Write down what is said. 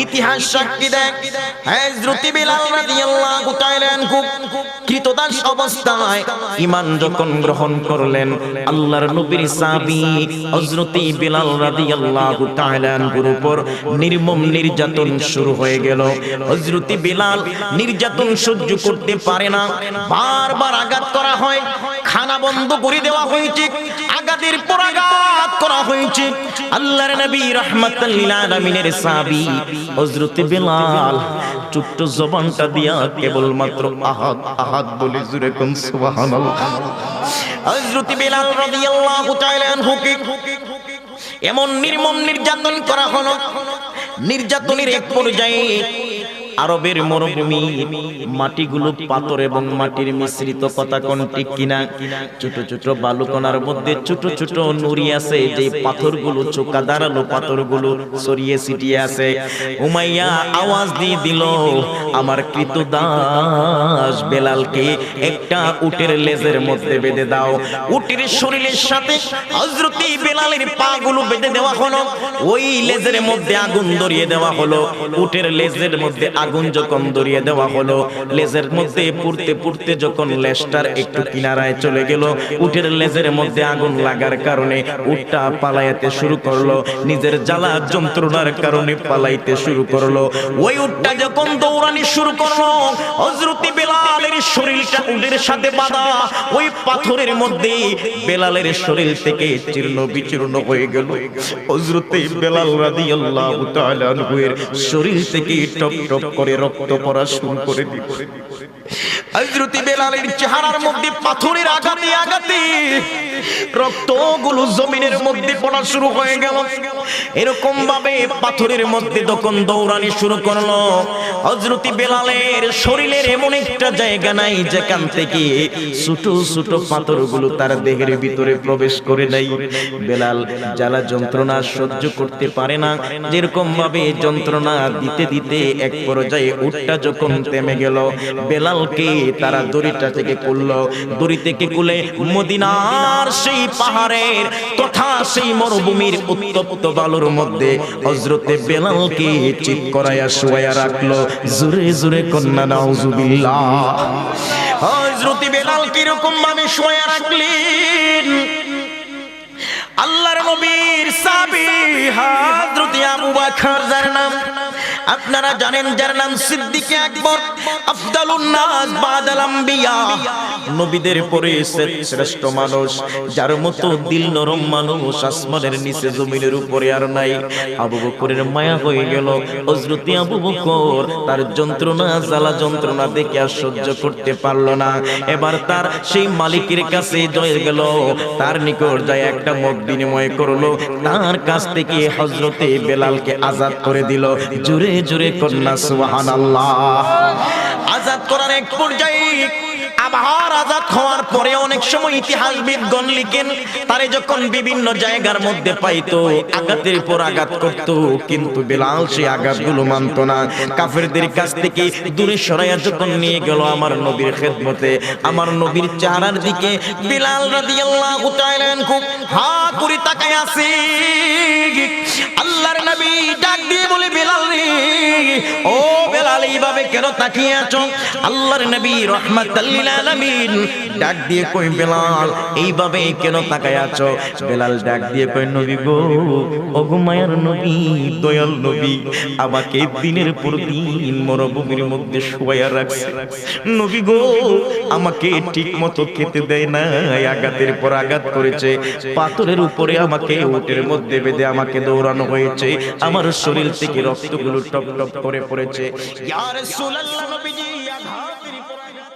ইতিহাস সাক্ষী দেয় হযরত বিলাল রাদিয়াল্লাহু তাআলা আনহু কৃতদাস অবস্থায় ঈমান যখন গ্রহণ করলেন, আল্লাহর নবীর সাহাবী হযরত বিলাল রাদিয়াল্লাহু তাআলা আনহুর উপর নির্মম নির্যাতন শুরু হয়ে গেল। হযরত বিলাল নির্যাতন সহ্য করতে পারে না, বারবার আঘাত করা হয়, খানা বন্ধ করে দেওয়া হয়েছে, আঘাতের পর আঘাত করা হয়েছে। আল্লাহর নবী রাহমাতাল লিল আলামিনের সাহাবী হযরত বিলাল ছোট্ট জবানটা দিয়া কেবলমাত্র আহাদ আহাদ বলে জোরে কোন সুবহানাল্লাহ। হযরত বিলাল রাদিয়াল্লাহু তাআলা আনহুকে এমন নির্মম নির্যাতন করা হলো, নির্যাতনের এক পর্যায়ে আরবের মরুভূমি মাটিগুলো পাথর এবং মাটির মিশ্রিত, কথা কোন ঠিক কিনা? ছোট ছোট বালুকণার মধ্যে ছোট ছোট নুড়ি আছে, যে পাথরগুলো চোখা দাঁড়ালো পাথরগুলো ছড়িয়ে ছিটিয়ে আছে। উমাইয়া আওয়াজ দিয়ে দিল, আমার কৃতদাস বেলালকে একটা উটের লেজের মধ্যে বেঁধে দাও। উটের শরীরের সাথে হযরত বেলালের পাগুলো বেঁধে দেওয়া হলো, ওই লেজের মধ্যে আগুন ধরিয়ে দেওয়া হলো। উটের লেজের মধ্যে আগুন যখন ধরিয়ে দেওয়া হলো, লেজের মধ্যে পুড়তে পুড়তে যখন লেজটার একটু কিনারায় চলে গেল, উটের লেজের মধ্যে আগুন লাগার কারণে উটটা পালাইতে শুরু করলো, নিজের জ্বালা যন্ত্রণার কারণে পালাইতে শুরু করলো। ওই উটটা যখন দৌড়ানি শুরু করলো, হযরত বেলালের শরীরটা উটের সাথে বাঁধা, ওই পাথরের মধ্যে বেলালের শরীর থেকে চূর্ণ বিচূর্ণ হয়ে গেল। হযরত বেলাল রাদিয়াল্লাহু তাআলা আনহুর শরীর থেকে টপ টপ করে রক্ত পড়া শুরু করে দিল। হযরত বেলালের চেহারার মধ্যে পাথরের আঘাতে আঘাতে রক্তগুলো জমিনের মধ্যে পড়া শুরু হয়ে গেল। এরকম ভাবে পাথরের মধ্যে যখন দৌড়ানি শুরু করলো, হযরত বেলালের শরীরের এমন একটা জায়গা নাই যেখান থেকে ছোট ছোট পাথরগুলো তার দেহের ভিতরে প্রবেশ করে নাই। বেলাল জ্বালা যন্ত্রণা সহ্য করতে পারে না, যেরকম ভাবে যন্ত্রণা দিতে দিতে এক পর্যায়ে উটটা যখন থেমে গেল, বেলালকে তারা দড়িটা থেকে খুললো। দড়ি থেকে খুলে মদিনার সেই পাহাড়ের তথা সেই মরুভূমির উত্তপ্ত বালুর মধ্যে হযরতে বেলালকে চিৎ করায়া শুয়ায়া রাখলো। জোরে জোরে কন্যা নাউজুবিল্লাহ। হযরতে বেলাল কিরকম ভাবে শুয়ায়া রাখলেন, আল্লাহর নবীর সাহাবী হযরত আবু বকর, যার নাম আপনারা জানেন, যার নাম সিদ্দিক আকবর, আফদালুন নাস বাদাল আম্বিয়া, নবীদের পরে শ্রেষ্ঠ মানুষ, যার মতো দিল নরম মানুষ আসমানের নিচে জমিনের উপরে আর নাই। আবু বকরের মায়া হয়ে গেল। হযরত আবু বকর তার যন্ত্রণা জ্বালা যন্ত্রণা দেখে আর সহ্য করতে পারল না। এবার তার সেই মালিকের কাছে জয়ে গেল, তার নিকট যায় একটা মত বিনিময় করলো, তার কাছ থেকে হযরতে বেলালকে আজাদ করে দিল। জোরে জোরে কন্যা সুবহানাল্লাহ। আজাদ করার এক পর্যায়ে আবার আজাদ হওয়ার পরে অনেক সময় ইতিহাসবিদগণ লিখেন, তারে যখন বিভিন্ন জায়গার মধ্যে পাইতো আঘাতের পর আঘাত করত, কিন্তু বেলাল সেই আঘাতগুলো মানত না। কাফেরদের কাছ থেকে দূরে সরাইয়া যখন নিয়ে গেল আমার নবীর খেদমতে, আমার নবীর চেহারার দিকে বেলাল রাদিয়াল্লাহু তাআলা আনহু হা করে তাকায় আছে। আল্লাহর নবী ডাক দিয়ে বলে, বেলাল রে, ও বেলাল, এইভাবে কেন তাকিয়ে আছো? আল্লাহর নবী রাহমাতাল লিল আলামিন ডাক দিয়ে কই, বেলাল এইভাবে কেন তাকায় আছো? বেলাল ডাক দিয়ে কই, নবী গো, ওগো মায়ার নবী, দয়াল নবী, আমাকে দিনের পর দিন মরুভূমির মধ্যে শুয়ায়া রাখছে। নবী গো, আমাকে ঠিক মতো খেতে দেয় না, আঘাতের পর আঘাত করেছে, পাথরের উপরে আমাকে উটের মধ্যে বেঁধে আমাকে দৌড়ানো হয়েছে, আমার শরীর থেকে রক্তগুলো টপ টপ করে পড়েছে। ইয়া রাসূলুল্লাহ, নবীজি আঘাতের পর আঘাত